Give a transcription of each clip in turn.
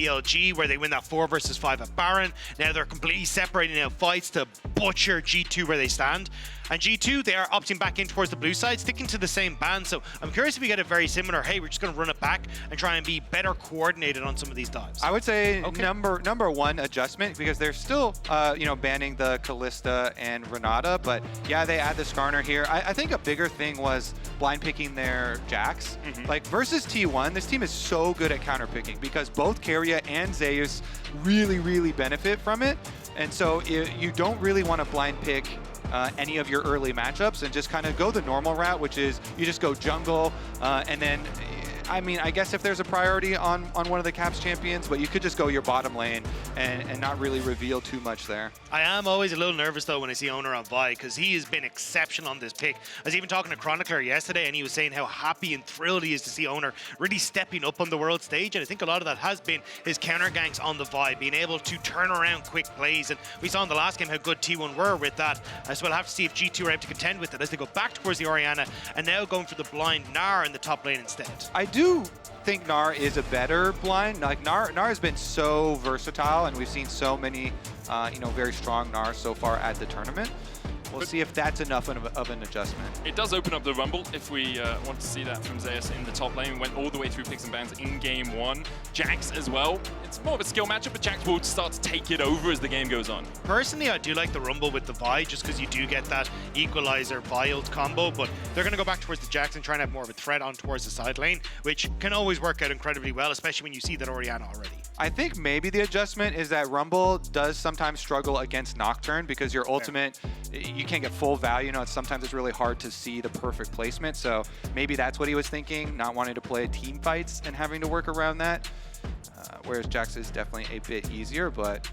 BLG, where they win that 4 versus 5 at Baron. Now they're completely separating out fights to butcher G2 where they stand. And G2, they are opting back in towards the blue side, sticking to the same band. So I'm curious if we get a very similar, hey, we're just going to run it back and try and be better coordinated on some of these dives. I would say number one adjustment, because they're still, banning the Callista and Renata, but yeah, they add the Skarner here. I think a bigger thing was blind picking their Jax. Like versus T1, this team is so good at counter picking because both Keria and Zeus really benefit from it. And so you don't really want to blind pick any of your early matchups and just kind of go the normal route, which is you just go jungle and then, I mean, I guess if there's a priority on one of the Caps champions, but you could just go your bottom lane and not really reveal too much there. I am always a little nervous though when I see Owner on Vi, because he has been exceptional on this pick. I was even talking to Chronicler yesterday and he was saying how happy and thrilled he is to see Owner really stepping up on the world stage, and I think a lot of that has been his counter ganks on the Vi, being able to turn around quick plays, and we saw in the last game how good T1 were with that. So we'll have to see if G2 are able to contend with it as they go back towards the Orianna and now going for the blind Gnar in the top lane instead. I do think Gnar is a better blind. Like Gnar has been so versatile, and we've seen so many, very strong Gnars so far at the tournament. We'll see if that's enough of an adjustment. It does open up the Rumble if we want to see that from Zeus in the top lane. We went all the way through picks and bans in game 1. Jax as well. It's more of a skill matchup, but Jax will start to take it over as the game goes on. Personally, I do like the Rumble with the Vi, just because you do get that equalizer Vi ult combo, but they're going to go back towards the Jax and try and have more of a threat on towards the side lane, which can always work out incredibly well, especially when you see that Orianna already. I think maybe the adjustment is that Rumble does sometimes struggle against Nocturne because your ultimate, you can't get full value. Sometimes it's really hard to see the perfect placement. So maybe that's what he was thinking, not wanting to play team fights and having to work around that. Whereas Jax is definitely a bit easier, but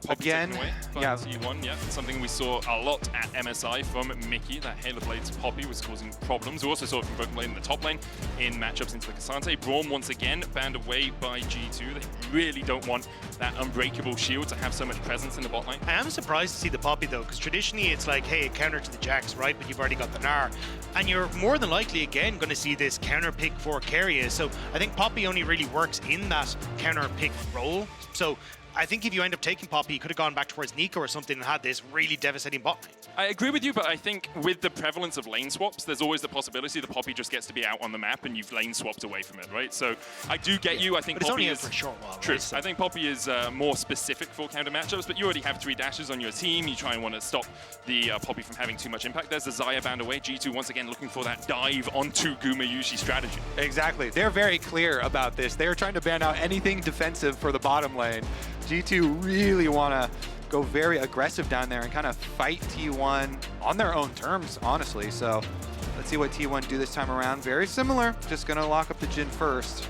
again, yeah, T1, yeah, something we saw a lot at MSI from Mickey. That Halo Blade's Poppy was causing problems. We also saw it from Broken Blade in the top lane in matchups into the Cassante. Braum once again banned away by G2. They really don't want that unbreakable shield to have so much presence in the bot lane. I am surprised to see the Poppy though, because traditionally it's like, hey, a counter to the Jax, right? But you've already got the Gnar. And you're more than likely again going to see this counter pick for Keria. So I think Poppy only really works in that counter pick role. So I think if you end up taking Poppy, you could have gone back towards Nico or something and had this really devastating bot lane. I agree with you, but I think with the prevalence of lane swaps, there's always the possibility the Poppy just gets to be out on the map and you've lane swapped away from it, right? So I do get you. I think but it's Poppy only is for a short while. True. Right? So. I think Poppy is more specific for counter matchups, but you already have 3 dashes on your team. You try and want to stop the Poppy from having too much impact. There's the Xayah band away. G2 once again looking for that dive onto Gumayushi strategy. Exactly. They're very clear about this. They're trying to ban out anything defensive for the bottom lane. G2 really want to go very aggressive down there and kind of fight T1 on their own terms, honestly. So let's see what T1 do this time around. Very similar, just going to lock up the Jhin first.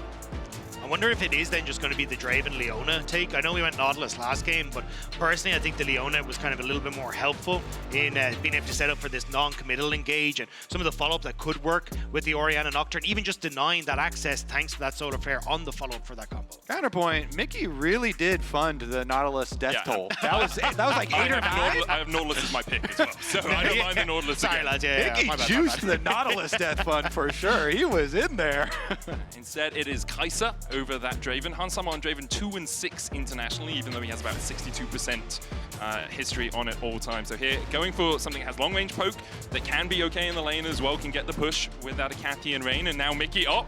I wonder if it is then just going to be the Draven Leona take. I know we went Nautilus last game, but personally I think the Leona was kind of a little bit more helpful in being able to set up for this non-committal engage and some of the follow-up that could work with the Orianna Nocturne, even just denying that access thanks to that Solar Flare on the follow-up for that combo. Counterpoint, Mickey really did fund the Nautilus death toll. That was like 8 or 9? I have Nautilus as my pick as well, so I don't mind the Nautilus. Sorry, lads, Mickey juiced the Nautilus death fund for sure. He was in there. Instead, it is Kai'Sa over that Draven. Hansama on Draven 2-6 internationally, even though he has about 62% history on it all time. So here, going for something that has long-range poke that can be okay in the lane as well, can get the push without a Cathy and Rain, and now Mickey, oh,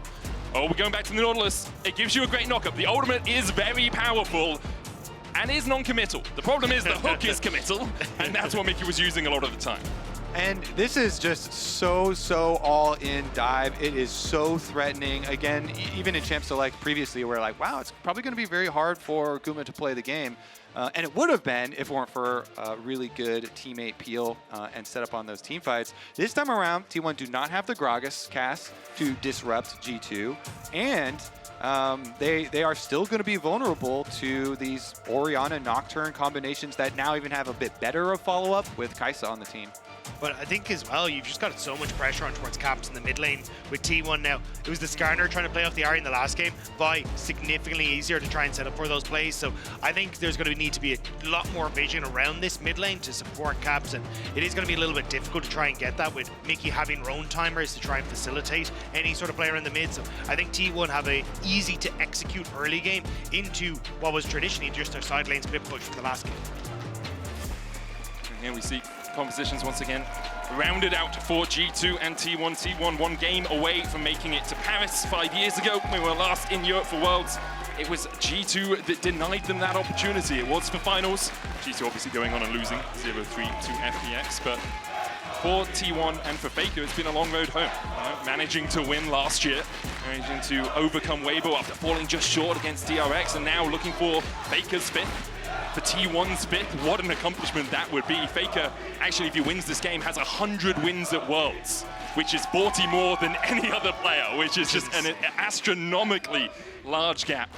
we're going back to the Nautilus. It gives you a great knockup. The ultimate is very powerful and is non-committal. The problem is the hook is committal, and that's what Mickey was using a lot of the time. And this is just so all-in dive. It is so threatening. Again, even in Champs Select previously, we're like, wow, it's probably going to be very hard for Guma to play the game. And it would have been if it weren't for a really good teammate Peel and set up on those team fights. This time around, T1 do not have the Gragas cast to disrupt G2. And they are still going to be vulnerable to these Orianna Nocturne combinations that now even have a bit better of follow-up with Kai'Sa on the team. But I think as well, you've just got so much pressure on towards Caps in the mid lane with T1 now. It was the Skarner trying to play off the Ahri in the last game. Vi, significantly easier to try and set up for those plays. So I think there's going to need to be a lot more vision around this mid lane to support Caps. And it is going to be a little bit difficult to try and get that with Mickey having roam timers to try and facilitate any sort of player in the mid. So I think T1 have a easy to execute early game into what was traditionally just their side lane split push from the last game. And here we see compositions once again rounded out for G2 and T1. T1 one game away from making it to Paris 5 years ago. We were last in Europe for Worlds. It was G2 that denied them that opportunity. It was for finals. G2 obviously going on and losing 0-3 to FPX, but for T1 and for Faker, it's been a long road home. Managing to win last year, managing to overcome Weibo after falling just short against DRX, and now looking for Faker's fifth. For T1's fifth, what an accomplishment that would be. Faker, actually, if he wins this game, has 100 wins at Worlds, which is 40 more than any other player, which is just an astronomically large gap.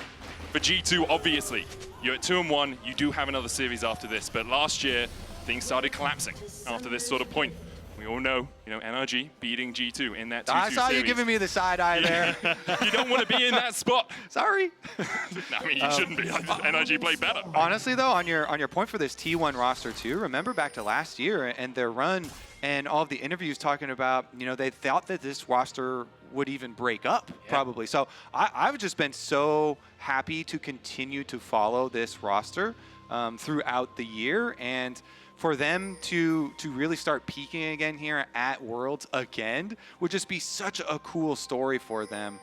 For G2, obviously, you're at 2-1, you do have another series after this, but last year, things started collapsing after this sort of point. We all know, NRG beating G2 in that 2-2 I saw series. you giving me the side eye there. You don't want to be in that spot. Sorry. I mean, you shouldn't be. NRG played better. Honestly, though, on your point for this T1 roster too, remember back to last year and their run and all of the interviews talking about, they thought that this roster would even break up, probably. So I've just been so happy to continue to follow this roster throughout the year, and for them to really start peaking again here at Worlds again would just be such a cool story for them.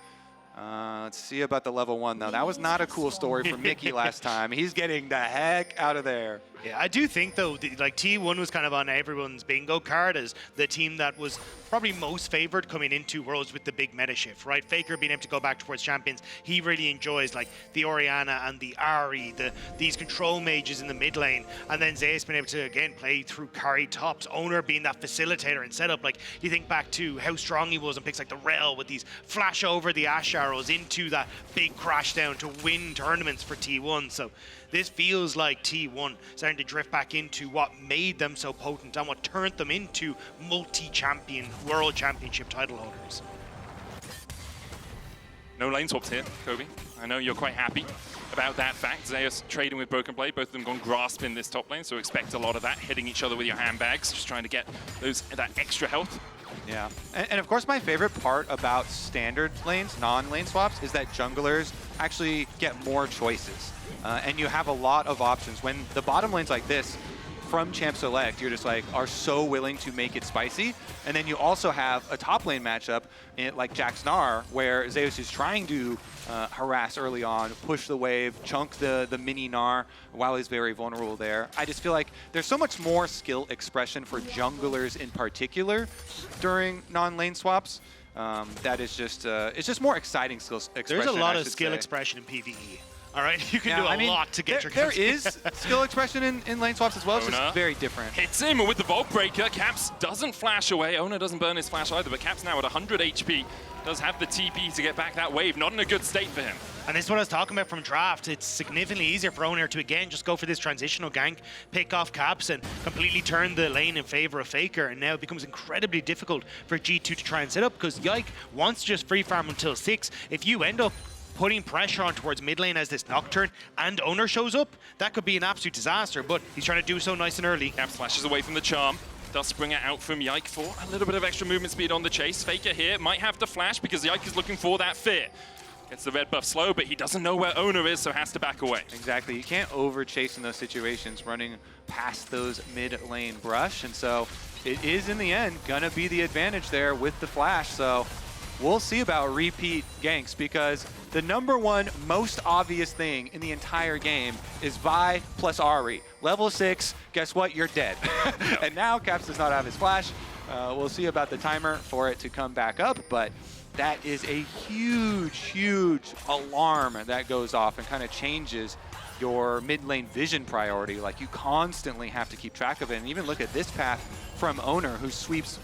Let's see about the level 1, though. That was not a cool story for Mickey last time. He's getting the heck out of there. Yeah, I do think, though, T1 was kind of on everyone's bingo card as the team that was probably most favored coming into Worlds with the big meta shift, right? Faker being able to go back towards champions. He really enjoys, the Orianna and the Ahri, these control mages in the mid lane, and then Zeus being able to, again, play through carry tops. Owner being that facilitator and setup. You think back to how strong he was in picks like the Rel with these flash over the Ash arrows into that big crash down to win tournaments for T1. So this feels like T1 starting to drift back into what made them so potent and what turned them into multi-champion world championship title holders. No lane swaps here, Kobe. I know you're quite happy about that fact. Zeus trading with Broken Blade, both of them gone grasp in this top lane, so expect a lot of that, hitting each other with your handbags, just trying to get that extra health. Yeah, and of course my favorite part about standard lanes, non-lane swaps, is that junglers actually get more choices. And you have a lot of options. When the bottom lanes like this, from Champ Select, you're just are so willing to make it spicy. And then you also have a top lane matchup like Jax Gnar, where Zeus is trying to harass early on, push the wave, chunk the mini Gnar while he's very vulnerable there. I just feel like there's so much more skill expression for junglers in particular during non-lane swaps. That is just, it's just more exciting skill expression. There's a lot of skill expression in PvE. All right, you can do a lot to get your There is skill expression in lane swaps as well. It's just very different. Hits him with the Vault Breaker. Caps doesn't flash away. Owner doesn't burn his flash either, but Caps now at 100 HP. Does have the TP to get back that wave. Not in a good state for him. And this is what I was talking about from draft. It's significantly easier for Owner to, again, just go for this transitional gank, pick off Caps, and completely turn the lane in favor of Faker. And now it becomes incredibly difficult for G2 to try and set up, because Yike wants to just free farm until 6. If you end up putting pressure on towards mid lane as this Nocturne and Owner shows up, that could be an absolute disaster, but he's trying to do so nice and early. Caps flashes away from the charm. Does spring it out from Yike for a little bit of extra movement speed on the chase. Faker here might have to flash because Yike is looking for that fear. Gets the red buff slow, but he doesn't know where Owner is, so has to back away. Exactly. You can't over chase in those situations, running past those mid lane brush, and so it is in the end gonna be the advantage there with the flash. So we'll see about repeat ganks, because the #1 most obvious thing in the entire game is Vi plus Ahri. Level 6, guess what? You're dead. And now Caps does not have his flash. We'll see about the timer for it to come back up, but that is a huge, huge alarm that goes off and kind of changes your mid lane vision priority. You constantly have to keep track of it. And even look at this path from Owner, who sweeps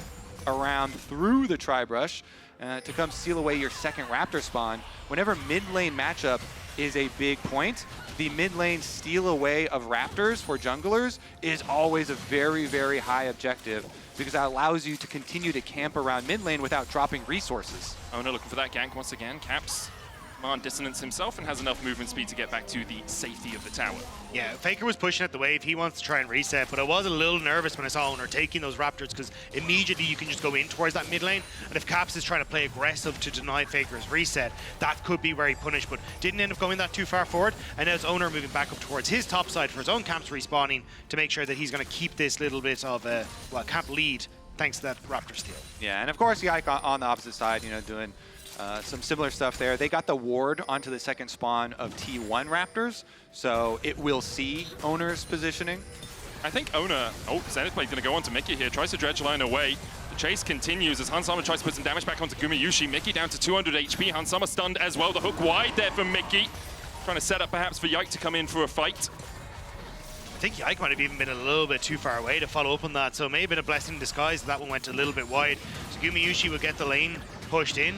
around through the tri-brush to come steal away your second Raptor spawn. Whenever mid lane matchup is a big point. The mid lane steal away of Raptors for junglers is always a very, very high objective because that allows you to continue to camp around mid lane without dropping resources. Owner looking for that gank once again. Caps command dissonance himself and has enough movement speed to get back to the safety of the tower. Yeah, Faker was pushing at the wave. He wants to try and reset, but I was a little nervous when I saw Owner taking those Raptors because immediately you can just go in towards that mid lane, and if Caps is trying to play aggressive to deny Faker's reset, that could be where he punished, but didn't end up going that too far forward, and now it's Owner moving back up towards his top side for his own camps respawning to make sure that he's going to keep this little bit of a, well, camp lead thanks to that Raptor steal. Yeah, and of course Yike on the opposite side, you know, doing some similar stuff there. They got the ward onto the second spawn of T1 Raptors, so it will see Owner's positioning. I think Owner, Zenith Blade's going to go on to Mickey here, tries to dredge line away. The chase continues as Hansama tries to put some damage back onto Gumayushi. Mickey down to 200 HP, Hansama stunned as well. The hook wide there for Mickey. Trying to set up perhaps for Yike to come in for a fight. I think Yike might have even been a little bit too far away to follow up on that, so it may have been a blessing in disguise that one went a little bit wide. So Gumayushi will get the lane pushed in.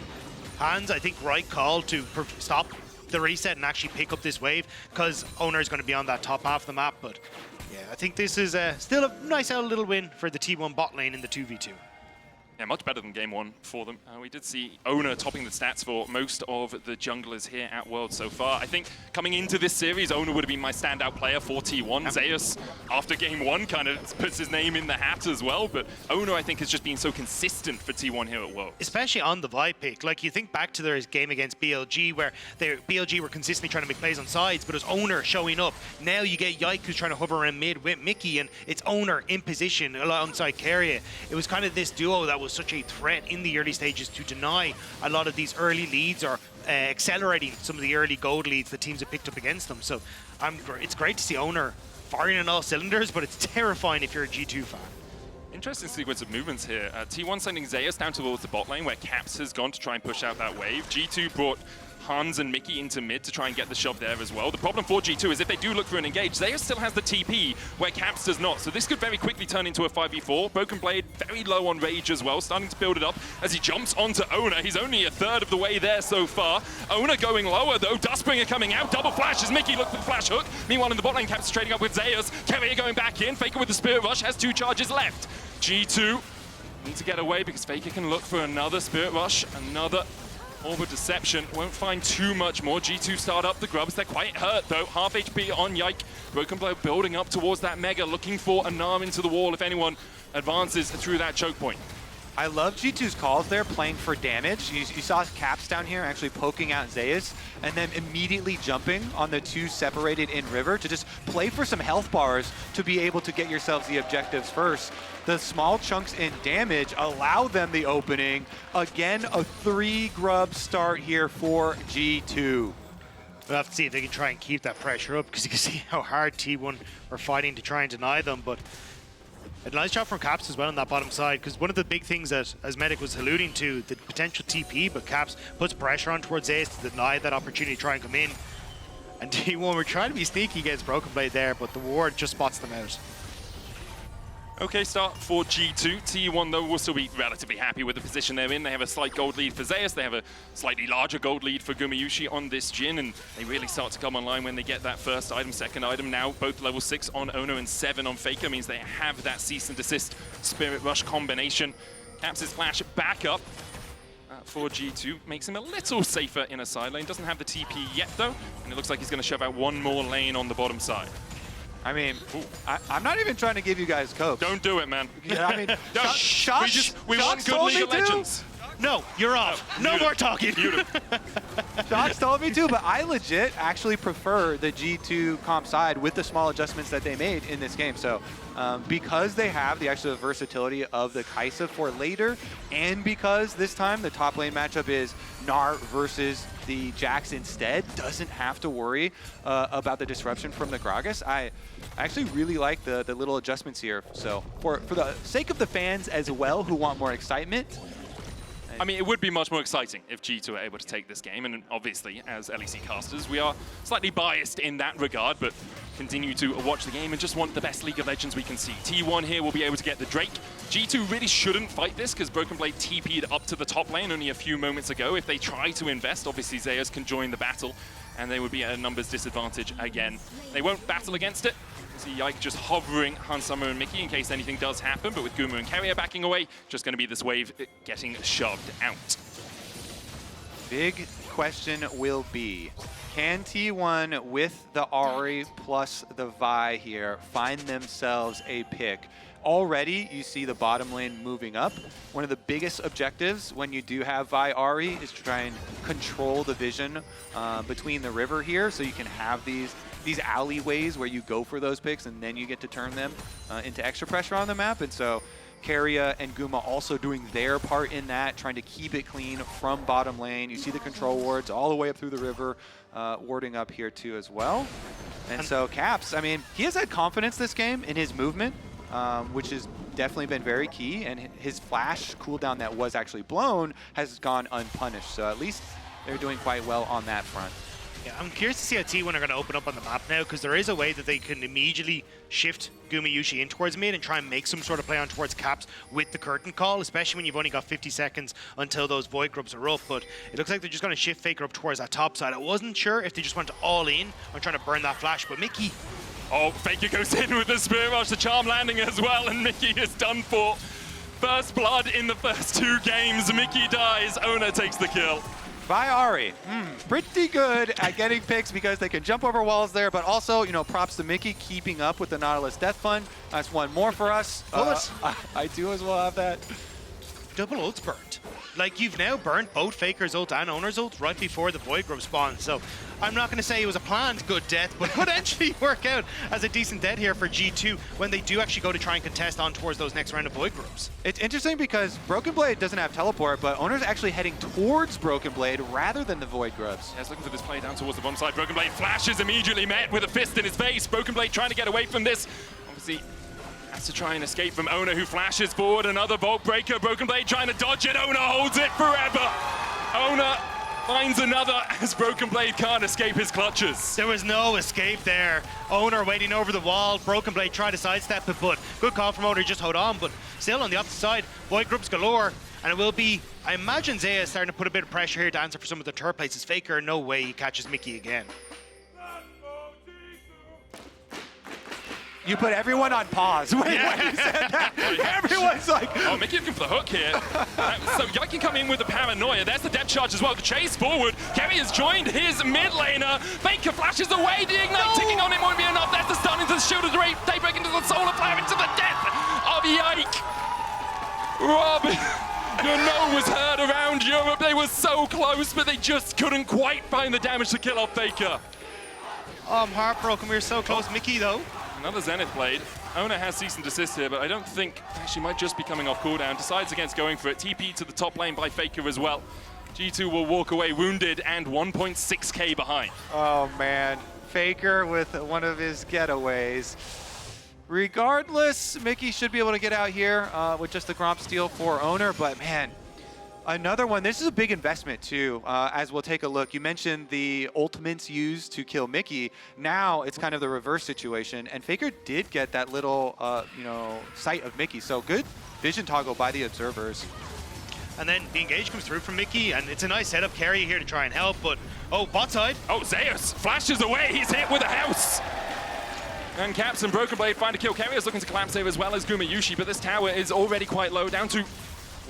Hans, I think, right call to stop the reset and actually pick up this wave because Owner is going to be on that top half of the map. But yeah, I think this is still a nice little win for the T1 bot lane in the 2v2. Yeah, much better than game one for them. We did see Owner topping the stats for most of the junglers here at Worlds so far. I think coming into this series, Owner would have been my standout player for T1. Zeus, after game one, kind of puts his name in the hat as well. But Owner, I think, has just been so consistent for T1 here at Worlds. Especially on the Vibe pick. Like, you think back to their game against BLG, where BLG were consistently trying to make plays on sides, but it was Owner showing up. Now you get Yike, who's trying to hover around mid with Mickey, and it's Owner in position alongside Keria. It was kind of this duo that was such a threat in the early stages to deny a lot of these early leads or accelerating some of the early gold leads that teams have picked up against them. So it's great to see Owner firing on all cylinders, but it's terrifying if you're a G2 fan. Interesting sequence of movements here. T1 sending Zeus down towards the bot lane where Caps has gone to try and push out that wave. G2 brought Hans and Mickey into mid to try and get the shove there as well. The problem for G2 is if they do look for an engage, Zeus still has the TP where Caps does not. So this could very quickly turn into a 5v4. Broken Blade very low on rage as well, starting to build it up as he jumps onto Owner. He's only a third of the way there so far. Owner going lower though, Dustbringer coming out, double flash as Mickey looks for the flash hook. Meanwhile in the bot lane, Caps trading up with Zeus. Keria going back in, Faker with the Spirit Rush, has 2 charges left. G2 need to get away because Faker can look for another Spirit Rush, another Orb of Deception. Won't find too much more. G2 start up the grubs. They're quite hurt though. Half HP on Yike. Broken Blow building up towards that Mega, looking for an arm into the wall if anyone advances through that choke point. I love G2's calls there, playing for damage. You saw Caps down here actually poking out Zeus, and then immediately jumping on the 2 separated in River to just play for some health bars to be able to get yourselves the objectives first. The small chunks in damage allow them the opening. Again, a 3 grub start here for G2. We'll have to see if they can try and keep that pressure up because you can see how hard T1 are fighting to try and deny them, but a nice job from Caps as well on that bottom side, because one of the big things that, as Medic was alluding to, the potential TP, but Caps puts pressure on towards Ace to deny that opportunity to try and come in. And T1 were trying to be sneaky against Broken Blade there, but the ward just spots them out. Okay, start for G2. T1, though, will still be relatively happy with the position they're in. They have a slight gold lead for Zeus. They have a slightly larger gold lead for Gumayushi on this Jhin, and they really start to come online when they get that first item, second item. Now, both level 6 on Ono and 7 on Faker means they have that cease and desist Spirit Rush combination. Caps' flash back up for G2 makes him a little safer in a side lane. Doesn't have the TP yet, though, and it looks like he's going to shove out one more lane on the bottom side. I mean, I'm not even trying to give you guys coke. Don't do it, man. Yeah, I mean, we want good League of Legends. No, you're off. No more talking. Shox told me to, but I legit actually prefer the G2 comp side with the small adjustments that they made in this game. So because they have the actual versatility of the Kai'Sa for later, and because this time the top lane matchup is Gnar versus the Jax instead, doesn't have to worry about the disruption from the Gragas. I actually really like the little adjustments here. So for the sake of the fans as well who want more excitement, I mean, it would be much more exciting if G2 were able to take this game, and obviously, as LEC casters, we are slightly biased in that regard, but continue to watch the game and just want the best League of Legends we can see. T1 here will be able to get the Drake. G2 really shouldn't fight this because Broken Blade TP'd up to the top lane only a few moments ago. If they try to invest, obviously Zeus can join the battle and they would be at a numbers disadvantage again. They won't battle against it. See Yike just hovering Hansama and Mickey in case anything does happen, but with Guma and Carrier backing away, just going to be this wave getting shoved out. Big question will be, can T1 with the Ahri plus the Vi here find themselves a pick? Already, you see the bottom lane moving up. One of the biggest objectives when you do have Vi Ahri is to try and control the vision between the river here, so you can have these alleyways where you go for those picks and then you get to turn them into extra pressure on the map. And so Keria and Guma also doing their part in that, trying to keep it clean from bottom lane. You see the control wards all the way up through the river, warding up here too as well. And so Caps, I mean, he has had confidence this game in his movement, which has definitely been very key, and his flash cooldown that was actually blown has gone unpunished. So at least they're doing quite well on that front. Yeah, I'm curious to see how T1 are going to open up on the map now, because there is a way that they can immediately shift Gumayushi in towards mid and try and make some sort of play on towards Caps with the curtain call, especially when you've only got 50 seconds until those Void Grubs are up. But it looks like they're just going to shift Faker up towards that top side. I wasn't sure if they just went all in on trying to burn that flash, but Mickey... Oh, Faker goes in with the Spirit Rush, the Charm landing as well, and Mickey is done for. First blood in the first 2 games. Mickey dies, Ona takes the kill. Vi Ahri, pretty good at getting picks because they can jump over walls there, but also, you know, props to Mickey keeping up with the Nautilus Death Fund. That's one more for us. I do as well have that. Double ults burnt. Like, you've now burnt both Faker's ult and Owner's ult right before the Void Grub spawned. So I'm not going to say it was a planned good death, but could actually work out as a decent death here for G2 when they do actually go to try and contest on towards those next round of Void Grubs. It's interesting because Broken Blade doesn't have teleport, but Owner's actually heading towards Broken Blade rather than the Void Grubs. Yeah, he's looking for this play down towards the bottom side. Broken Blade flashes immediately met with a fist in his face. Broken Blade trying to get away from this. Obviously, has to try and escape from Ona, who flashes forward. Another Vault Breaker. Broken Blade trying to dodge it. Ona holds it forever. Ona finds another as Broken Blade can't escape his clutches. There was no escape there. Owner waiting over the wall. Broken Blade tried to sidestep it, but good call from Owner, just hold on. But still on the opposite side, Void Grubs galore. And it will be, I imagine Zaya is starting to put a bit of pressure here to answer for some of the third places. Faker, no way he catches Mickey again. You put everyone on pause when you said that. Everyone's like... Oh, Mickey looking for the hook here. So Yike can come in with the paranoia. There's the depth charge as well. The chase forward. Kerry has joined his mid laner. Faker flashes away. The ignite ticking on him won't be enough. That's the stun into the shield of the Wraith. Daybreak into the solar flare into the death of Yike. Rob, your no was heard around Europe. They were so close, but they just couldn't quite find the damage to kill off Faker. Oh, I'm heartbroken. We were so close. Mickey, though. Another Zenith Blade. Ona has cease and desist here, but I don't think she might just be coming off cooldown. Decides against going for it. TP to the top lane by Faker as well. G2 will walk away wounded and 1.6k behind. Oh man, Faker with one of his getaways. Regardless, Mickey should be able to get out here with just the Gromp steal for Owner, but man, another one. This is a big investment too, as we'll take a look. You mentioned the ultimates used to kill Mickey. Now it's kind of the reverse situation, and Faker did get that little, sight of Mickey. So good vision toggle by the observers. And then the engage comes through from Mickey, and it's a nice setup. Carry here to try and help, but bot side. Oh, Zeus flashes away. He's hit with a house. And Caps and Broken Blade find a kill. Carrier's looking to collapse here as well as Gumayushi, but this tower is already quite low, down to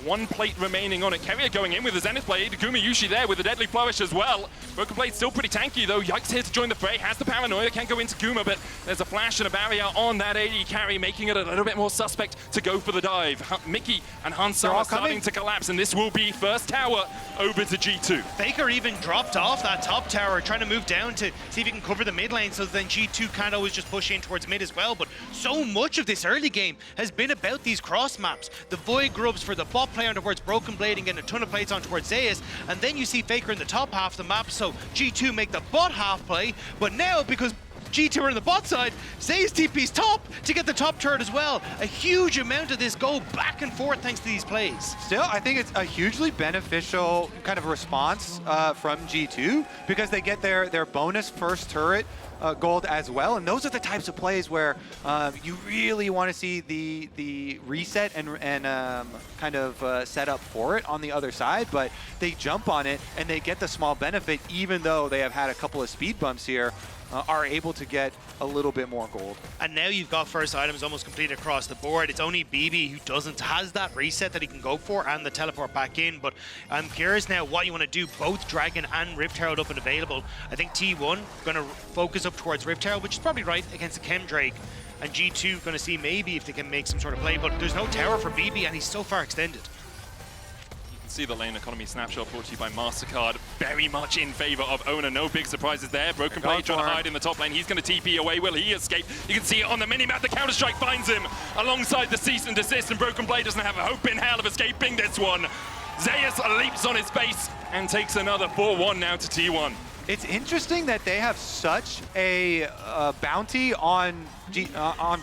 1 plate remaining on it. Carrier going in with the Zenith Blade. Gumayushi there with the Deadly Flourish as well. Broken Blade still pretty tanky though. Yike's here to join the fray. Has the paranoia. Can't go into Guma, but there's a flash and a barrier on that AD carry, making it a little bit more suspect to go for the dive. Mickey and Hansa are starting to collapse, and this will be first tower over to G2. Faker even dropped off that top tower, trying to move down to see if he can cover the mid lane, so then G2 can't always just push in towards mid as well. But so much of this early game has been about these cross maps. The Void Grubs for the bot play on towards Broken Blade and getting a ton of plays on towards Zeus, and then you see Faker in the top half of the map, so G2 make the bot half play. But now, because G2 are on the bot side. Zayas TP's top to get the top turret as well. A huge amount of this go back and forth thanks to these plays. Still, I think it's a hugely beneficial kind of response from G2 because they get their bonus first turret gold as well, and those are the types of plays where you really want to see the reset and kind of set up for it on the other side, but they jump on it and they get the small benefit even though they have had a couple of speed bumps here. Are able to get a little bit more gold. And now you've got first items almost complete across the board. It's only BB who has that reset that he can go for and the teleport back in. But I'm curious now what you want to do. Both Dragon and Rift Herald up and available. I think T1 going to focus up towards Rift Herald, which is probably right against the Chemdrake. And G2 going to see maybe if they can make some sort of play. But there's no tower for BB and he's so far extended. See the lane economy snapshot brought to you by MasterCard. Very much in favor of Owner. No big surprises there. Broken Blade trying to hide in the top lane. He's going to TP away. Will he escape? You can see it on the minimap. The Counter-Strike finds him alongside the cease and desist, and Broken Blade doesn't have a hope in hell of escaping this one. Zayas leaps on his face and takes another 4-1 now to T1. It's interesting that they have such a bounty on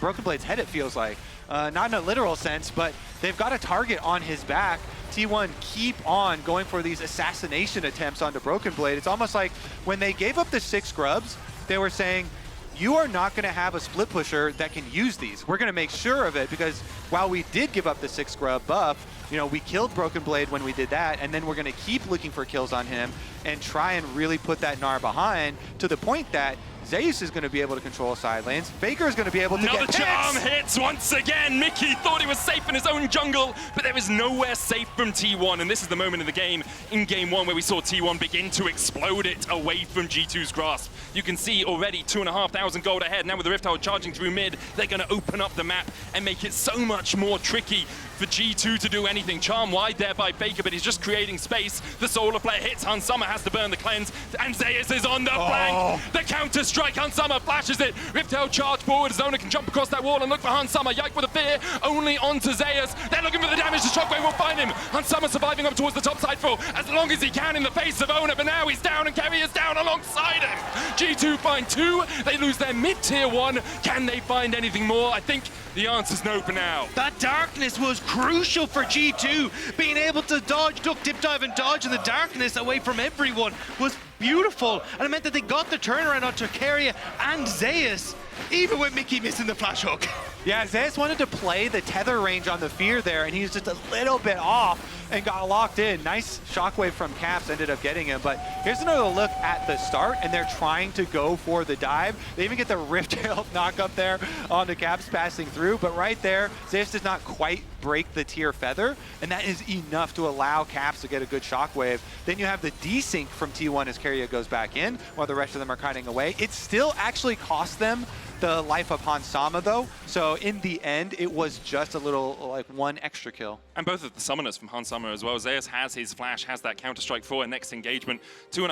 Broken Blade's head, it feels like. Not in a literal sense, but they've got a target on his back. T1 keep on going for these assassination attempts onto Broken Blade. It's almost like when they gave up the 6 grubs, they were saying, you are not going to have a split pusher that can use these. We're going to make sure of it because while we did give up the 6 grub buff, you know, we killed Broken Blade when we did that, and then we're going to keep looking for kills on him and try and really put that Gnar behind to the point that Zeus is going to be able to control side lanes. Faker is going to be able to Another get charm hits. hits once again. Mickey thought he was safe in his own jungle, but there is nowhere safe from T1. And this is the moment in the game, in game 1, where we saw T1 begin to explode it away from G2's grasp. You can see already 2,500 gold ahead. Now with the Rift Herald charging through mid, they're going to open up the map and make it so much more tricky for G2 to do anything. Charm wide there by Faker, but he's just creating space. The Solar Flare hits. Hans Summer has to burn the cleanse, and Zayas is on the flank. The counter-strike, Hans Summer flashes it. Rift Herald charge forward. Zona can jump across that wall and look for Hans Summer. Yike with a fear, only onto Zayas. They're looking for the damage. The Shockwave will find him. Hans Summer surviving up towards the top side for as long as he can in the face of Owner, but now he's down and Kerry is down alongside him. G2 find 2. They lose their mid-tier 1. Can they find anything more? I think the answer's no for now. That darkness was crucial for G2. Being able to dodge, duck, dip, dive, and dodge in the darkness away from everyone was beautiful. And it meant that they got the turnaround on Tercaria and Zayas, even with Mickey missing the flash hook. Yeah, Zayas wanted to play the tether range on the Fear there, and he was just a little bit off and got locked in. Nice shockwave from Caps ended up getting him, but here's another look at the start, and they're trying to go for the dive. They even get the Rift Herald knock up there on the Caps passing through, but right there, Zayas does not quite break the tier feather, and that is enough to allow Caps to get a good shockwave. Then you have the desync from T1 as Keria goes back in, while the rest of them are kiting away. It still actually cost them the life of Hans Sama though, so in the end, it was just a little, like, 1 extra kill. And both of the summoners from Hans Summer as well. Zayas has his flash, has that counter-strike for a next engagement. 2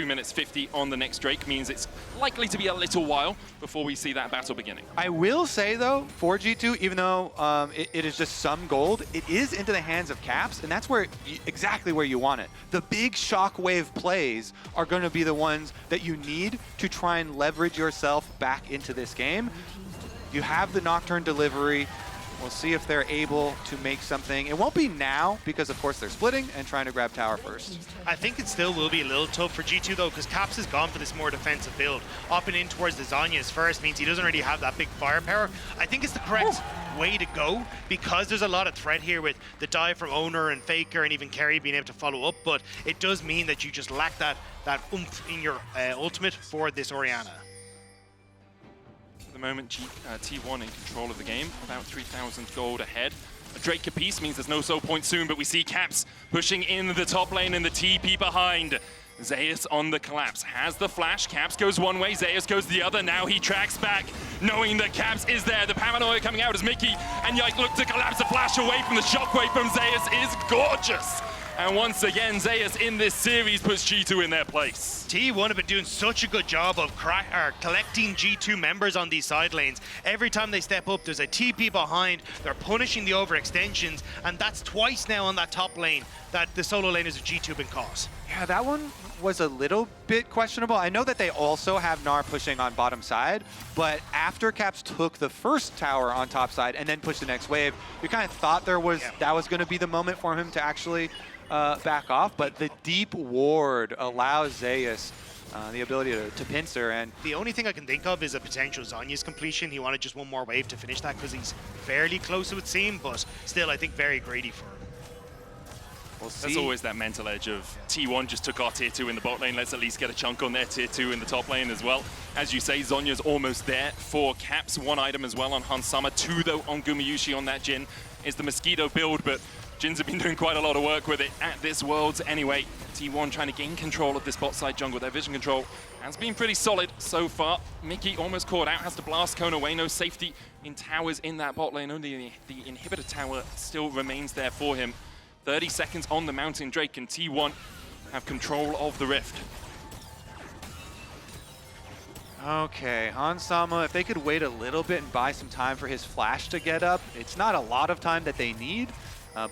minutes 50 on the next Drake means it's likely to be a little while before we see that battle beginning. I will say though, for G2, even though it is just some gold, it is into the hands of Caps, and that's where exactly where you want it. The big shockwave plays are going to be the ones that you need to try and leverage yourself back into this game. You have the Nocturne delivery. We'll see if they're able to make something. It won't be now because, of course, they're splitting and trying to grab tower first. I think it still will be a little tough for G2 though, because Caps has gone for this more defensive build. Hopping in towards the Zhonya's first means he doesn't really have that big firepower. I think it's the correct way to go because there's a lot of threat here with the dive from Owner and Faker and even Kerry being able to follow up, but it does mean that you just lack that oomph in your ultimate for this Orianna. At the moment, T1 in control of the game, about 3,000 gold ahead. A Drake apiece means there's no soul point soon, but we see Caps pushing in the top lane and the TP behind. Zayas on the collapse, has the flash. Caps goes one way, Zayas goes the other. Now he tracks back, knowing that Caps is there. The paranoia coming out as Mickey and Yike look to collapse. The flash away from the shockwave from Zayas is gorgeous. And once again, Zayas in this series puts G2 in their place. T1 have been doing such a good job of collecting G2 members on these side lanes. Every time they step up, there's a TP behind. They're punishing the overextensions, and that's twice now on that top lane that the solo laners of G2 have been caught. Yeah, that one was a little bit questionable. I know that they also have Gnar pushing on bottom side, but after Caps took the first tower on top side and then pushed the next wave, you kind of thought that was going to be the moment for him to actually back off, but the deep ward allows Zeus the ability to pincer. And the only thing I can think of is a potential Zhonya's completion. He wanted just one more wave to finish that because he's fairly close, it would seem, but still, I think very greedy for him. We'll see. There's always that mental edge of T1 just took our tier 2 in the bot lane. Let's at least get a chunk on their tier 2 in the top lane as well. As you say, Zhonya's almost there for Caps. 1 item as well on Hansama. 2 though on Gumayusi on that Jhin. Is the Mosquito build, but Jins have been doing quite a lot of work with it at this Worlds anyway. T1 trying to gain control of this bot side jungle. Their vision control has been pretty solid so far. Mickey almost caught out, has to blast Cone away. No safety in towers in that bot lane. Only the inhibitor tower still remains there for him. 30 seconds on the Mountain Drake, and T1 have control of the Rift. Okay, Hansama, if they could wait a little bit and buy some time for his flash to get up, it's not a lot of time that they need,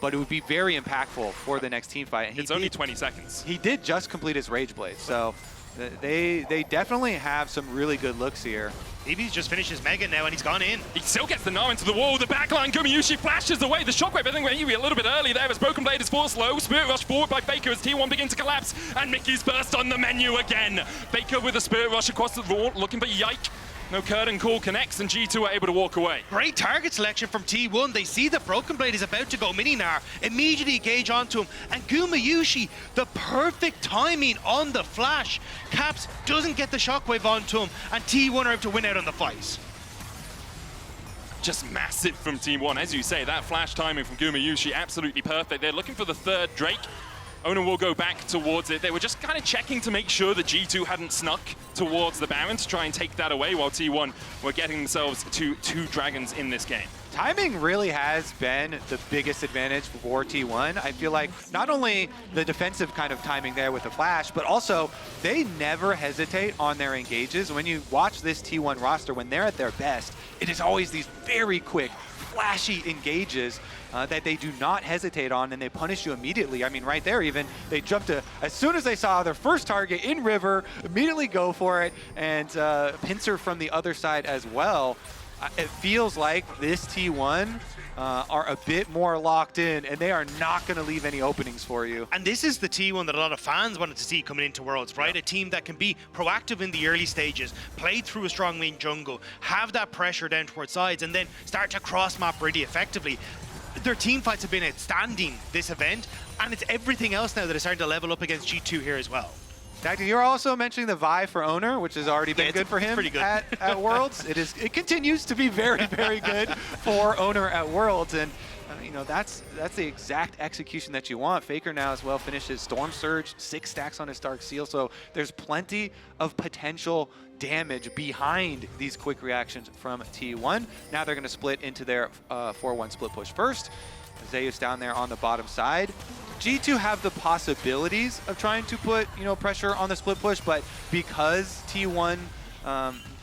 but it would be very impactful for the next team fight. And it's only 20 seconds. He did just complete his Rage Blade, so they definitely have some really good looks here. BB's just finished his Mega now and he's gone in. He still gets the Gnar into the wall. The backline, Gumayusi flashes away. The Shockwave, I think, maybe a little bit early there as Broken Blade is forced low. Spirit Rush forward by Faker as T1 begins to collapse. And Mickey's burst on the menu again. Faker with a Spirit Rush across the wall, looking for Yike. No curtain call connects, and G2 are able to walk away. Great target selection from T1. They see that Broken Blade is about to go mini-Gnar, immediately engage onto him, and Gumayusi, the perfect timing on the flash. Caps doesn't get the shockwave onto him, and T1 are able to win out on the fight. Just massive from Team 1. As you say, that flash timing from Gumayusi, absolutely perfect. They're looking for the third Drake. Onan will go back towards it. They were just kind of checking to make sure that G2 hadn't snuck towards the Baron to try and take that away, while T1 were getting themselves to 2 dragons in this game. Timing really has been the biggest advantage for T1. I feel like not only the defensive kind of timing there with the flash, but also they never hesitate on their engages. When you watch this T1 roster, when they're at their best, it is always these very quick, flashy engages that they do not hesitate on, and they punish you immediately. I mean, right there even, they jumped to, as soon as they saw their first target in River, immediately go for it, and pincer from the other side as well. It feels like this T1 are a bit more locked in, and they are not going to leave any openings for you. And this is the T1 that a lot of fans wanted to see coming into Worlds, right? A team that can be proactive in the early stages, play through a strong lane jungle, have that pressure down towards sides, and then start to cross-map really effectively. Their team fights have been outstanding this event, and it's everything else now that is starting to level up against G2 here as well. Dacty, you're also mentioning the Vi for Owner, which has already been good for him pretty good. At Worlds. It continues to be very, very good for Owner at Worlds, and you know that's the exact execution that you want. Faker now as well finishes Storm Surge, 6 stacks on his Dark Seal, so there's plenty of potential damage behind these quick reactions from T1. Now they're going to split into their 4-1 split push first. Zeus down there on the bottom side. G2 have the possibilities of trying to put, you know, pressure on the split push, but because T1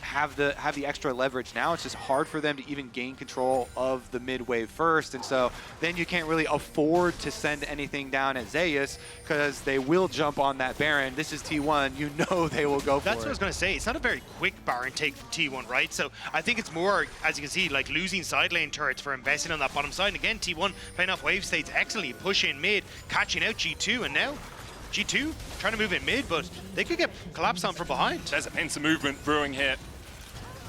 have the extra leverage now, it's just hard for them to even gain control of the mid wave first, and so then you can't really afford to send anything down at Zeus because they will jump on that Baron. This is T1, you know they will go for it. That's what I was going to say. It's not a very quick Baron take from T1, right? So I think it's more, as you can see, like losing side lane turrets for investing on that bottom side. And again, T1 playing off wave states excellently, pushing mid, catching out G2, and now G2 trying to move in mid, but they could get collapsed on from behind. There's a pincer movement brewing here.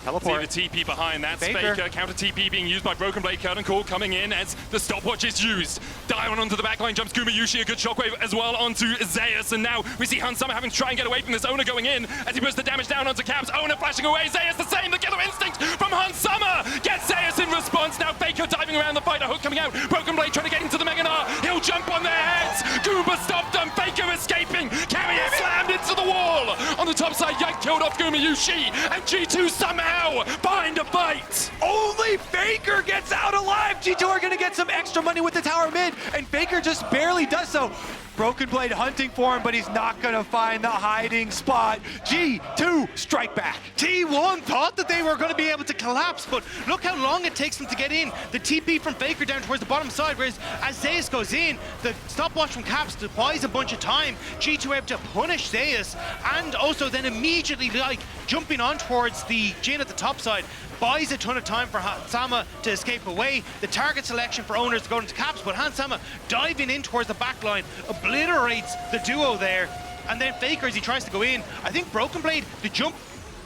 Teleport. See the TP behind that. Faker. Faker counter TP being used by Broken Blade. Curtain Call coming in as the stopwatch is used. Dion onto the backline, jumps Gumayusi, a good shockwave as well onto Zeus. And now we see Hansama having to try and get away from this. Owner going in as he puts the damage down onto Caps. Owner flashing away. Zeus the same. The killer instinct from Hansama gets Zeus in response. Now Faker diving around the fight. A hook coming out. Broken Blade trying to get into the Mega Gnar. He'll jump on their heads. Gooba stopped them. Faker escaping. Carrier slammed into the wall. On the top side, Yike killed off Gumayusi. And G2 somehow behind a fight. Only Faker gets out alive. G2 are going to get some extra money with the tower mid, and Faker just barely does so. Broken Blade hunting for him, but he's not gonna find the hiding spot. G2 strike back. T1 thought that they were going to be able to collapse, but look how long it takes them to get in. The TP from Faker down towards the bottom side, whereas as Zeus goes in, the stopwatch from Caps buys a bunch of time. G2 able to punish Zeus, and also then immediately like jumping on towards the Jin at the top side, buys a ton of time for Hansama to escape away. The target selection for owners to go into Caps, but Hansama diving in towards the back line obliterates the duo there. And then Faker, as he tries to go in, I think Broken Blade, the jump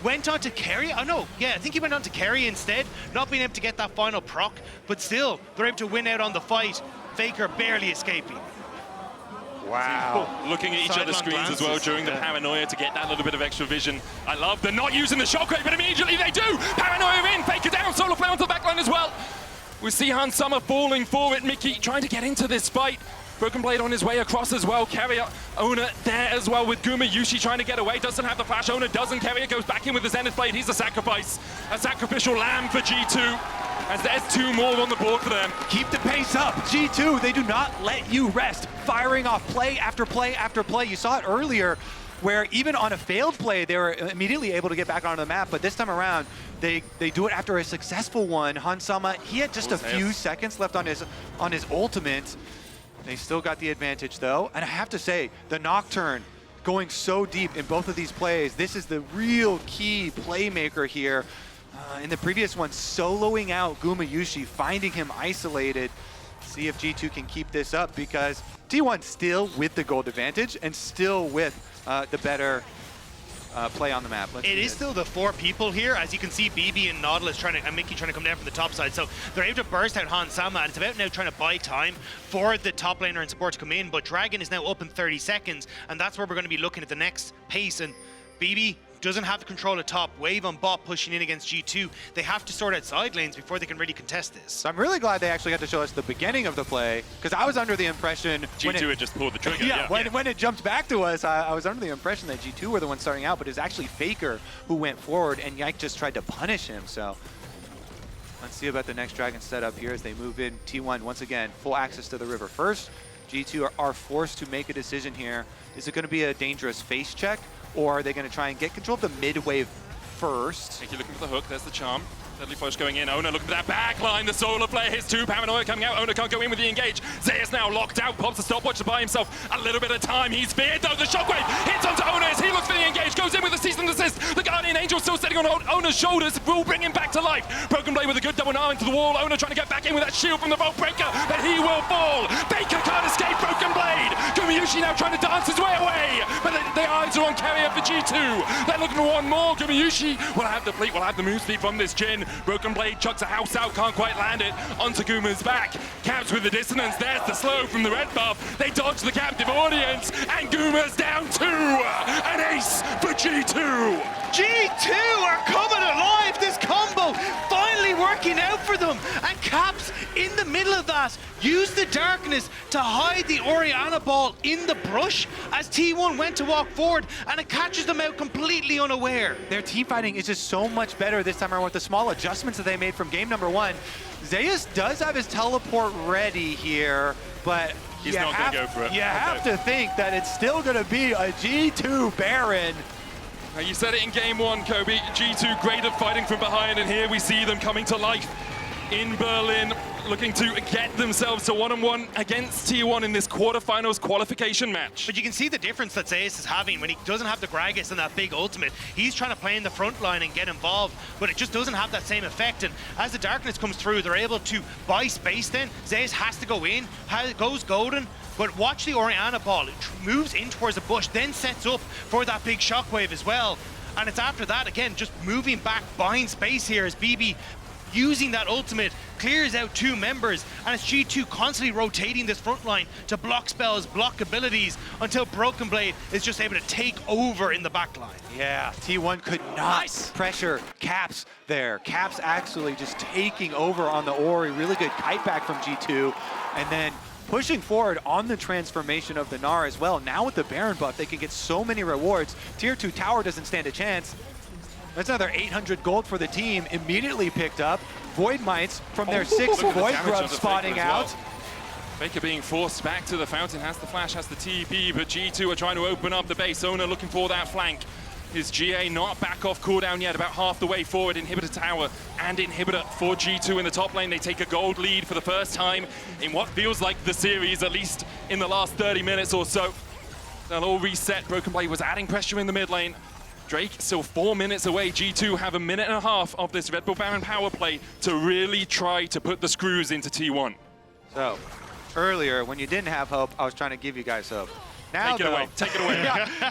went on to carry. Oh no, yeah, I think he went on to carry instead, not being able to get that final proc, but still, they're able to win out on the fight. Faker barely escaping. Wow. Looking at each other's screens as well during the paranoia to get that little bit of extra vision. I love they're not using the shockwave, but immediately they do. Paranoia in, Faker down, solo play onto the backline as well. We see Hansama falling for it. Mickey trying to get into this fight. Broken Blade on his way across as well. Carrier, Owner there as well with Guma. Yushi trying to get away, doesn't have the flash. Owner doesn't. Carrier goes back in with the Zenith Blade. He's a sacrifice. A sacrificial lamb for G2. As there's 2 more on the board for them. Keep the pace up. G2, they do not let you rest. Firing off play after play after play. You saw it earlier where even on a failed play, they were immediately able to get back onto the map. But this time around, they do it after a successful one. Hansama, he had just a few seconds left on his ultimate. They still got the advantage though. And I have to say, the Nocturne going so deep in both of these plays, this is the real key playmaker here. In the previous one, soloing out Guma Yushi, finding him isolated. See if G2 can keep this up, because T1 still with the gold advantage and still with the better play on the map. It is still the 4 people here. As you can see, BB and Nautilus and Mickey trying to come down from the top side. So they're able to burst out Hansama, and it's about now trying to buy time for the top laner and support to come in. But Dragon is now up in 30 seconds, and that's where we're going to be looking at the next pace. And BB doesn't have the control at top. Wave on bot pushing in against G2. They have to sort out side lanes before they can really contest this. So I'm really glad they actually got to show us the beginning of the play, because I was under the impression G2 had just pulled the trigger. When it jumped back to us, I was under the impression that G2 were the ones starting out, but it was actually Faker who went forward, and Yike just tried to punish him. So let's see about the next Dragon setup here as they move in. T1 once again full access to the river first. G2 are forced to make a decision here. Is it going to be a dangerous face check, or are they going to try and get control of the mid wave first? Mickey looking for the hook. There's the charm. Deadly Flush going in. Owner looking for that back line. The solo play. His 2. Paranoia coming out. Owner can't go in with the engage. Zeus now locked out. Pops a stopwatch to buy himself a little bit of time. He's feared though. The shockwave hits onto Owner as he looks for the engage. Goes in with the cease and desist. The Guardian Angel still sitting on Owner's shoulders. Will bring him back to life. Broken Blade with a good double arm into the wall. Owner trying to get back in with that shield from the Vault Breaker, but he will fall. Baker can't escape Broken Blade. Gumayushi now trying to dance his way away, but the eyes are on Carrier for G2. They're looking for one more. Gumayushi will have the fleet, will have the move speed from this Jin. Broken Blade chucks a house out, can't quite land it onto Guma's back. Caps with the dissonance. There's the slow from the red buff. They dodge the captive audience, and Guma's down 2. An ace for G2. G2 are coming alive. This combo finally working out for them. And Caps in the middle of that use the darkness to hide the Orianna ball in the brush as T1 went to walk forward, and it catches them out completely unaware. Their team fighting is just so much better this time around with the small adjustments that they made from game number 1. Zeus does have his teleport ready here, but he's not going to go for it. You have to think that it's still going to be a G2 Baron. You said it in game 1, Kobe. G2 great at fighting from behind, and here we see them coming to life in Berlin, looking to get themselves to 1-on-1 against T1 in this quarterfinals qualification match. But you can see the difference that Zeus is having when he doesn't have the Gragas and that big ultimate. He's trying to play in the front line and get involved, but it just doesn't have that same effect. And as the darkness comes through, they're able to buy space then. Zeus has to go in, goes golden, but watch the Orianna ball. It moves in towards the bush, then sets up for that big shockwave as well. And it's after that, again, just moving back, buying space here as BB using that ultimate, clears out 2 members, and it's G2 constantly rotating this front line to block spells, block abilities, until Broken Blade is just able to take over in the back line. Yeah, T1 could not pressure Caps there. Caps actually just taking over on the Ori. Really good kite back from G2, and then pushing forward on the transformation of the Gnar as well. Now with the Baron buff, they can get so many rewards. Tier 2 tower doesn't stand a chance. That's another 800 gold for the team, immediately picked up. Void Mites from their 6 Void Grubs spawning out. Faker being forced back to the fountain, has the flash, has the TP, but G2 are trying to open up the base. Owner looking for that flank. His GA not back off cooldown yet, about half the way forward. Inhibitor tower and inhibitor for G2 in the top lane. They take a gold lead for the first time in what feels like the series, at least in the last 30 minutes or so. They'll all reset. Broken Blade was adding pressure in the mid lane. Drake still 4 minutes away. G2 have a minute and a half of this Red Bull Baron power play to really try to put the screws into T1. So, earlier, when you didn't have hope, I was trying to give you guys hope. Now, Take it away. Take it away.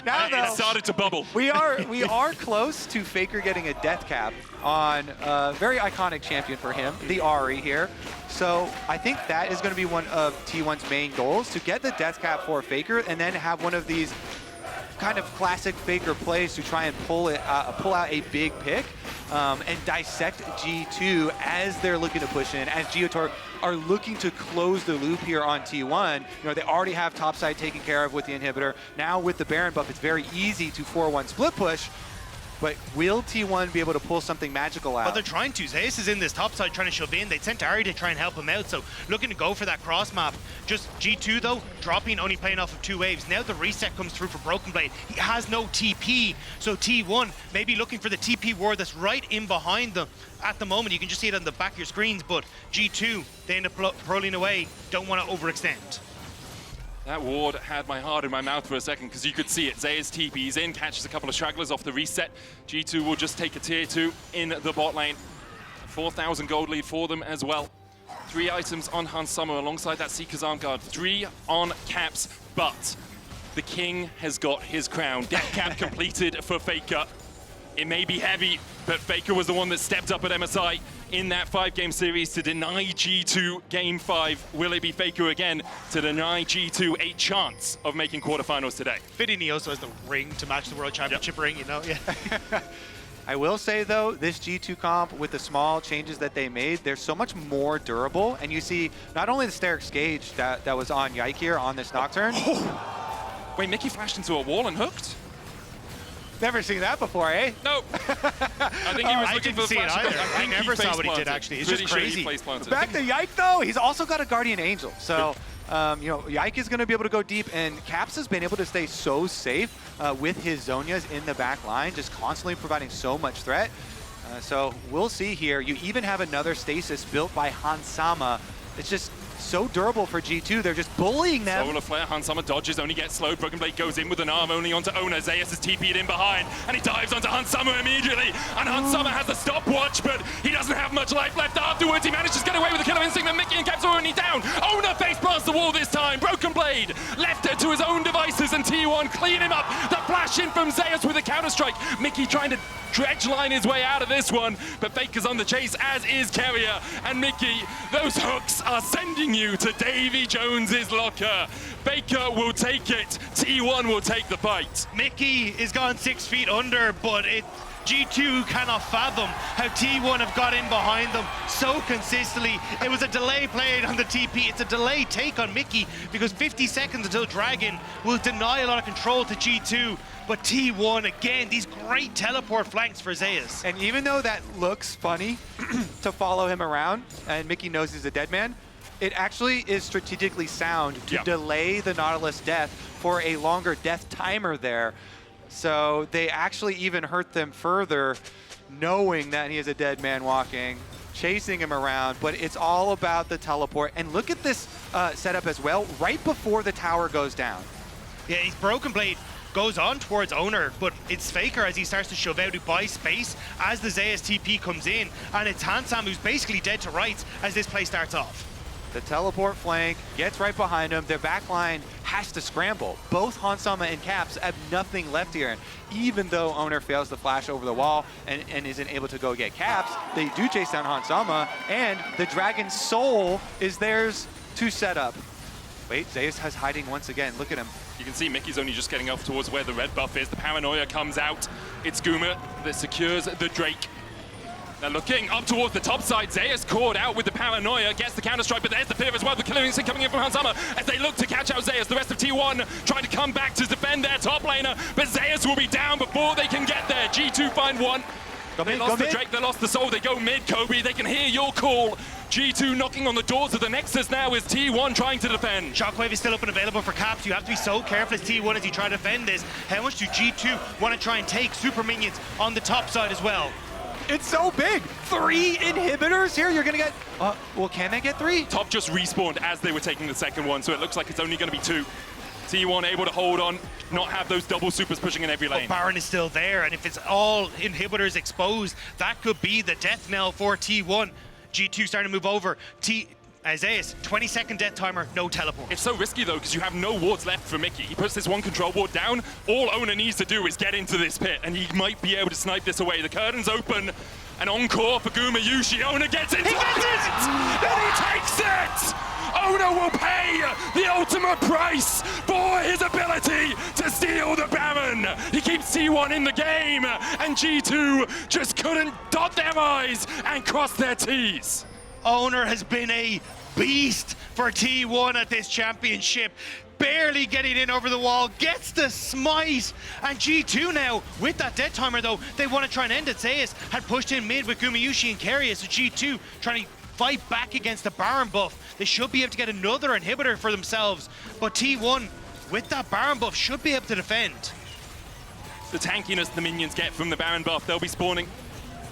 Now, It started to bubble. we are close to Faker getting a death cap on a very iconic champion for him, the Ahri here. So I think that is going to be one of T1's main goals, to get the death cap for Faker and then have one of these kind of classic Faker plays to try and pull out a big pick and dissect G2 as they're looking to push in, as Geotor are looking to close the loop here on T1. You know, they already have topside taken care of with the inhibitor. Now with the Baron buff, it's very easy to 4-1 split push. But will T1 be able to pull something magical out? Well, they're trying to. Zeus is in this top side trying to shove in. They sent Ahri to try and help him out, so looking to go for that cross map. Just G2 though, dropping, only playing off of 2 waves. Now the reset comes through for Broken Blade. He has no TP, so T1 maybe looking for the TP ward that's right in behind them. At the moment, you can just see it on the back of your screens, but G2, they end up rolling away, don't want to overextend. That ward had my heart in my mouth for a second because you could see it. Zeus TP's in, catches a couple of stragglers off the reset. G2 will just take a tier 2 in the bot lane. 4,000 gold lead for them as well. 3 items on Hans Sommer alongside that Seeker's Arm Guard. 3 on Caps, but the king has got his crown. Death cap completed for Faker. It may be heavy, but Faker was the one that stepped up at MSI in that 5-game series to deny G2 Game 5. Will it be Faker again to deny G2 a chance of making quarterfinals today? Fitting he also has the ring to match the World Championship ring, you know? Yeah. I will say though, this G2 comp, with the small changes that they made, they're so much more durable. And you see not only the Sterix Gauge that was on Yike here on this Nocturne. Wait, Mickey flashed into a wall and hooked? Never seen that before, eh? Nope. I think he was I looking didn't for the see it flash. either. I think never he saw what he face did, planted. actually. It's Pretty just sure he crazy. face planted. Back to Yike though, he's also got a Guardian Angel. So, you know, Yike is going to be able to go deep, and Caps has been able to stay so safe with his Zhonyas in the back line, just constantly providing so much threat. So we'll see here. You even have another stasis built by Hans Sama. It's just so durable for G2. They're just bullying them. Solar Flare, Hans Sommer dodges, only gets slowed. Broken Blade goes in with an arm only onto Ona. Zeus is TP'd in behind, and he dives onto Hans Sommer immediately. And Hans Sommer has the stopwatch, but he doesn't have much life left afterwards. He manages to get away with the killer instinct, and Mickey and Caps are only down. Ona face blasts the wall this time. Broken Blade left it to his own devices, and T1 clean him up. The flash in from Zeus with a counter-strike. Mickey trying to dredge line his way out of this one, but Faker's on the chase, as is Carrier. And Mickey, those hooks are sending you to Davy Jones's locker. Faker will take it. T1 will take the fight. Mickey is gone 6 feet under, but G2 cannot fathom how T1 have got in behind them so consistently. It was a delay played on the TP. It's a delay take on Mickey because 50 seconds until Dragon will deny a lot of control to G2. But T1, again, these great teleport flanks for Zeus. And even though that looks funny to follow him around, and Mickey knows he's a dead man, it actually is strategically sound to delay the Nautilus death for a longer death timer there. So they actually even hurt them further, knowing that he is a dead man walking, chasing him around, but it's all about the teleport. And look at this setup as well, right before the tower goes down. Yeah, he's Broken Blade goes on towards Owner, but it's Faker as he starts to shove out to buy space as the Zeus TP comes in, and it's Hansam who's basically dead to rights as this play starts off. The teleport flank gets right behind him. Their back line has to scramble. Both Hansama and Caps have nothing left here. And even though Owner fails to flash over the wall and isn't able to go get Caps, they do chase down Hansama, and the Dragon's Soul is theirs to set up. Wait, Zeus has hiding once again. Look at him. You can see Mickey's only just getting off towards where the red buff is. The paranoia comes out. It's Guma that secures the Drake. They're looking up towards the top side. Zeus caught out with the paranoia, gets the counter-strike, but there's the fear as well. The killer instinct coming in from Hansama as they look to catch out Zeus. The rest of T1 trying to come back to defend their top laner, but Zeus will be down before they can get there. G2 find one. They lost the Drake, they lost the soul, they go mid, Kobe, they can hear your call. G2 knocking on the doors of the Nexus now is T1 trying to defend. Shockwave is still up and available for Caps. You have to be so careful as T1 as you try to defend this. How much do G2 want to try and take super minions on the top side as well? It's so big. 3 inhibitors here. You're going to get... well, can they get 3? Top just respawned as they were taking the second one, so it looks like it's only going to be 2. T1 able to hold on, not have those double supers pushing in every lane. But Baron is still there, and if it's all inhibitors exposed, that could be the death knell for T1. G2 starting to move over. Isaias, 20-second death timer, no teleport. It's so risky though, because you have no wards left for Mickey. He puts this one control ward down. All Owner needs to do is get into this pit, and he might be able to snipe this away. The curtain's open. An encore for Gumayusi. Owner gets into it! And he takes it! Owner will pay the ultimate price for his ability to steal the Baron. He keeps T1 in the game, and G2 just couldn't dot their I's and cross their T's. Owner has been a beast for T1 at this championship. Barely getting in over the wall, gets the smite, and G2 now, with that dead timer though, they want to try and end it. Zayas had pushed in mid with Gumayusi and Keria, so G2 trying to fight back against the Baron buff. They should be able to get another inhibitor for themselves, but T1, with that Baron buff, should be able to defend. The tankiness the minions get from the Baron buff, they'll be spawning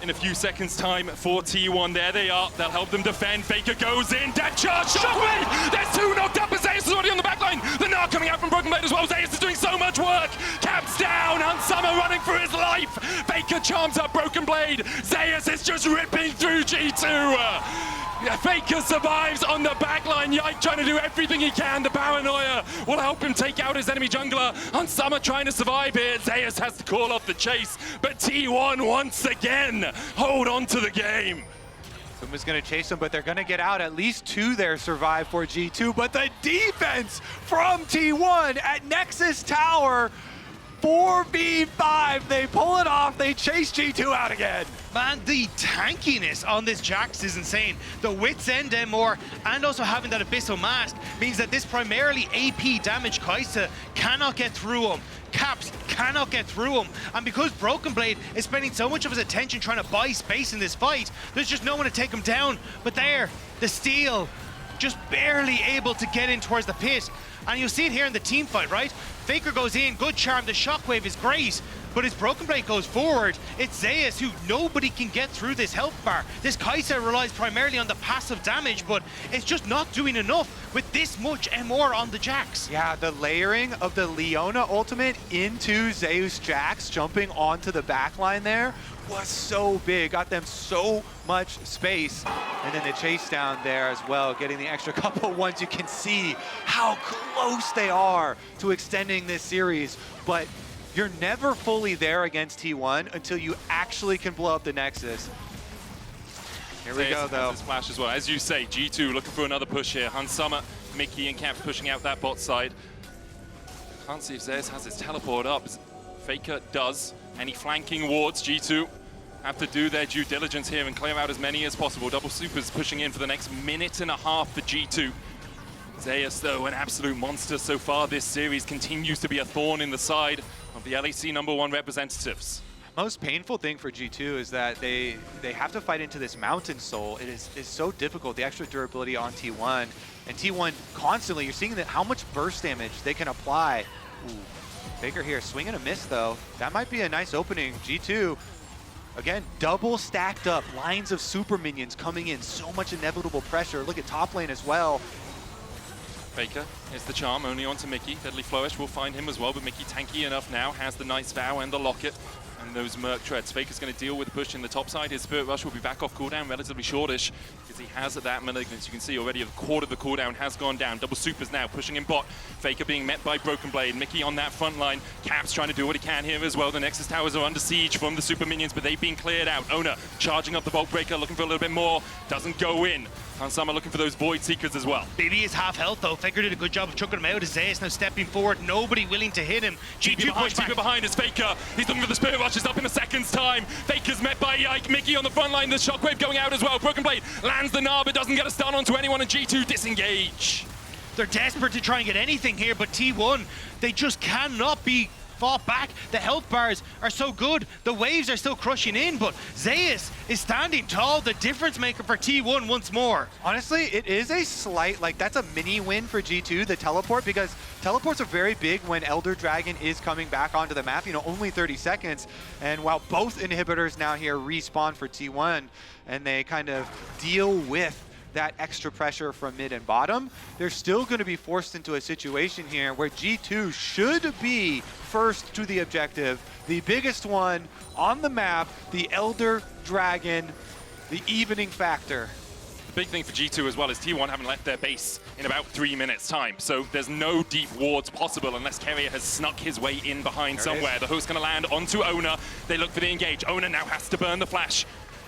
in a few seconds time for T1. There they are. They'll help them defend. Faker goes in. Death charge. Shockwave! There's 2 knocked up, but Zayas is already on the back line. The Gnar coming out from Broken Blade as well. Zayas is doing so much work. Caps down. Unsummer running for his life. Faker charms up Broken Blade. Zayas is just ripping through G2. Faker survives on the backline. Yike trying to do everything he can. The paranoia will help him take out his enemy jungler. Unsummer trying to survive here. Zayas has to call off the chase, but T1 once again hold on to the game. Someone's going to chase them, but they're going to get out. At least 2 there survive for G2, but the defense from T1 at Nexus Tower, 4v5, they pull it off, they chase G2 out again. Man, the tankiness on this Jax is insane. The Wits End MR and also having that Abyssal Mask means that this primarily AP damage Kai'Sa cannot get through him. Caps cannot get through him. And because Broken Blade is spending so much of his attention trying to buy space in this fight, there's just no one to take him down. But there, the steal, just barely able to get in towards the pit. And you'll see it here in the team fight, right? Faker goes in, good charm, the Shockwave is great, but as Broken Blade goes forward, it's Zayas who nobody can get through this health bar. This Kai'Sa relies primarily on the passive damage, but it's just not doing enough with this much MR on the Jax. Yeah, the layering of the Leona ultimate into Zeus Jax jumping onto the backline there was so big, got them so much space. And then the chase down there as well, getting the extra couple ones. You can see how close they are to extending this series, but you're never fully there against T1 until you actually can blow up the Nexus. Here we go, though. This flash as well. As you say, G2 looking for another push here. Hansama, Mickey, and Caps pushing out that bot side. Can't see if Zayas has his teleport up. Faker does. Any flanking wards, G2 have to do their due diligence here and clear out as many as possible. Double supers pushing in for the next minute and a half for G2. Zayas, though, an absolute monster so far this series, continues to be a thorn in the side of the LEC #1 representatives. Most painful thing for G2 is that they have to fight into this Mountain Soul. It is so difficult, the extra durability on T1. And T1 constantly, you're seeing that how much burst damage they can apply. Ooh, Faker here, swing and a miss though. That might be a nice opening. G2, again, double stacked up, lines of super minions coming in, so much inevitable pressure. Look at top lane as well. Faker is the charm, only onto Mickey. Deadly Flourish will find him as well, but Mickey tanky enough now, has the Nice Vow and the Locket. And those Merc Treads. Faker's going to deal with the push in the top side. His Spirit Rush will be back off cooldown, relatively shortish, because he has that Malignance. You can see already a quarter of the cooldown has gone down. Double supers now, pushing in bot. Faker being met by Broken Blade. Mickey on that front line. Caps trying to do what he can here as well. The Nexus towers are under siege from the super minions, but they've been cleared out. Owner charging up the Bolt Breaker, looking for a little bit more. Doesn't go in. Hansama looking for those Void Seekers as well. BB is half health though. Faker did a good job of chucking him out. Zayas now stepping forward. Nobody willing to hit him. G2 push back. Behind is Faker. He's looking for the Spirit Rush. It's up in a second's time. Faker's met by Yike. Mickey on the front line. The Shockwave going out as well. Broken Blade lands the Gnar, but doesn't get a stun onto anyone, and G2 disengage. They're desperate to try and get anything here, but T1, they just cannot be fought back. The health bars are so good. The waves are still crushing in, but Zeus is standing tall, the difference maker for T1 once more. Honestly, it is a slight, like that's a mini win for G2, the teleport, because teleports are very big when Elder Dragon is coming back onto the map, you know, only 30 seconds. And while both inhibitors now here respawn for T1 and they kind of deal with that extra pressure from mid and bottom, they're still going to be forced into a situation here where G2 should be first to the objective, the biggest one on the map, the Elder Dragon, the evening factor. The big thing for G2 as well is T1 haven't left their base in about 3 minutes time, so there's no deep wards possible unless Keria has snuck his way in behind somewhere. The hook's going to land onto Oner. They look for the engage. Oner now has to burn the flash.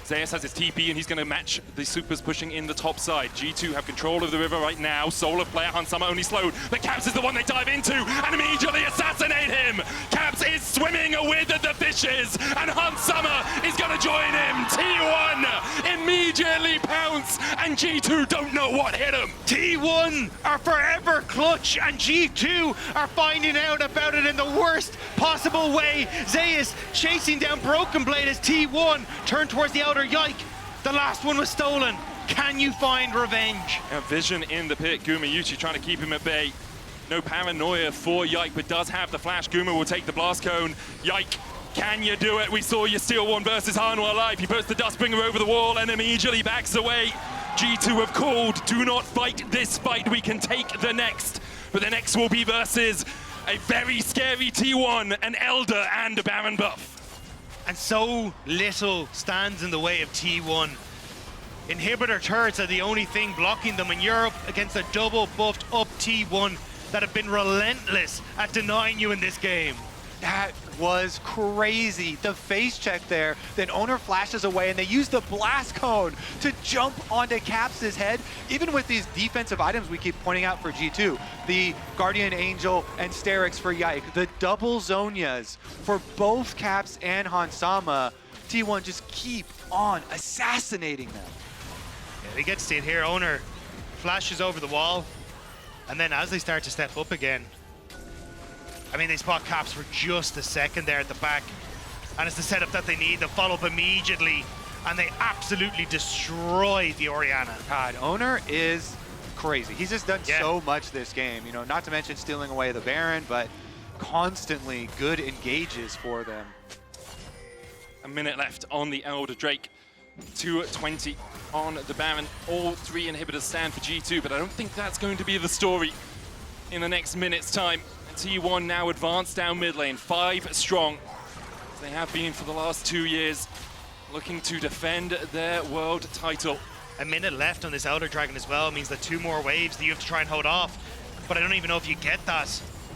Zeus has his TP and he's going to match the supers pushing in the top side. G2 have control of the river right now. Solar player Hansama only slowed. But Caps is the one they dive into and immediately assassinate him. Caps is swimming with the fishes and Hansama is going to join him. T1 immediately pounce and G2 don't know what hit him. T1 are forever clutch and G2 are finding out about it in the worst possible way. Zeus chasing down Broken Blade as T1 turn towards the outer Yike. The last one was stolen. Can you find revenge? A vision in the pit. Gumayuchi trying to keep him at bay. No paranoia for Yike, but does have the flash. Guma will take the blast cone. Yike, can you do it? We saw you steal one versus Hanwha live. He puts the Dustbringer over the wall and immediately backs away. G2 have called, do not fight this fight. We can take the next. But the next will be versus a very scary T1, an Elder and a Baron buff. And so little stands in the way of T1. Inhibitor turrets are the only thing blocking them in Europe against a double buffed up T1 that have been relentless at denying you in this game. That was crazy. The face check there, then Oner flashes away and they use the blast cone to jump onto Caps' head. Even with these defensive items we keep pointing out for G2, the Guardian Angel and Sterix for Yike, the double Zonias for both Caps and Hansama, T1 just keep on assassinating them. Yeah, they get to see it here. Oner flashes over the wall, and then as they start to step up again, I mean, they spot Caps for just a second there at the back, and it's the setup that they need. They follow up immediately, and they absolutely destroy the Orianna. God, Oner is crazy. He's just done so much this game, you know, not to mention stealing away the Baron, but constantly good engages for them. A minute left on the Elder Drake. 2:20 on the Baron. All three inhibitors stand for G2, but I don't think that's going to be the story in the next minute's time. T1 now advanced down mid lane, 5 strong. They have been for the last 2 years, looking to defend their world title. A minute left on this Elder Dragon as well means that 2 more waves that you have to try and hold off. But I don't even know if you get that.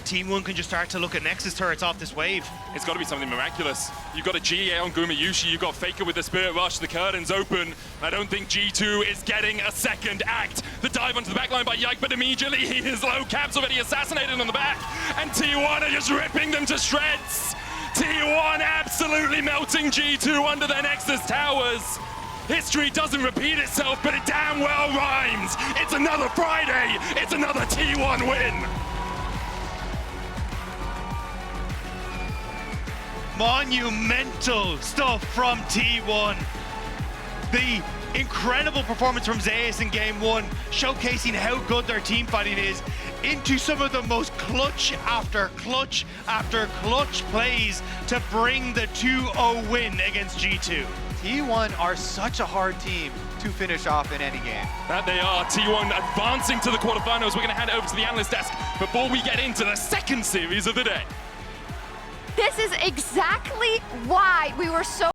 Team 1 can just start to look at Nexus turrets off this wave. It's got to be something miraculous. You've got a GA on Gumayushi, you've got Faker with the Spirit Rush, the curtain's open. I don't think G2 is getting a second act. The dive onto the backline by Yike, but immediately he is low. Caps already assassinated on the back, and T1 are just ripping them to shreds. T1 absolutely melting G2 under their Nexus towers. History doesn't repeat itself, but it damn well rhymes. It's another Friday, it's another T1 win. Monumental stuff from T1. The incredible performance from Zeus in game 1, showcasing how good their team fighting is, into some of the most clutch after clutch after clutch plays to bring the 2-0 win against G2. T1 are such a hard team to finish off in any game. That they are. T1 advancing to the quarterfinals. We're going to hand it over to the analyst desk before we get into the second series of the day. This is exactly why we were so